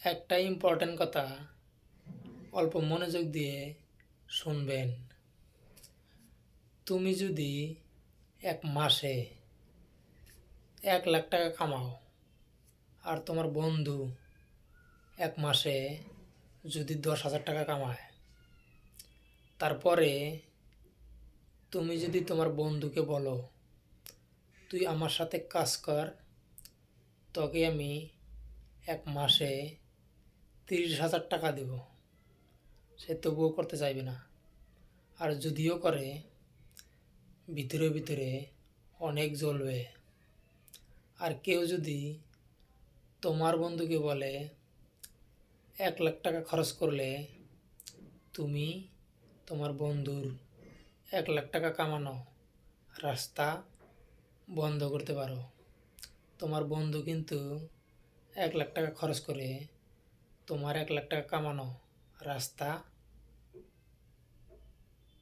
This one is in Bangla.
একটা ইম্পর্টেন্ট কথা অল্প মনোযোগ দিয়ে শুনবেন। তুমি যদি এক মাসে 1 লাখ টাকা কামাও আর তোমার বন্ধু এক মাসে যদি 10,000 টাকা কামায়, তারপরে তুমি যদি তোমার বন্ধুকে বলো তুই আমার সাথে কাজ কর, তোকে আমি এক মাসে 30,000 টাকা দেব, সে তবুও করতে চাইবে না। আর যদিও করে, ভিতরে ভিতরে অনেক জ্বলবে। আর কেউ যদি তোমার বন্ধুকে বলে 1 লাখ টাকা খরচ করলে তুমি তোমার বন্ধুর 1 লাখ টাকা কামানো রাস্তা বন্ধ করতে পারো, তোমার বন্ধু কিন্তু 1 লাখ টাকা খরচ করে তোমার 1 লাখ টাকা কামানো রাস্তা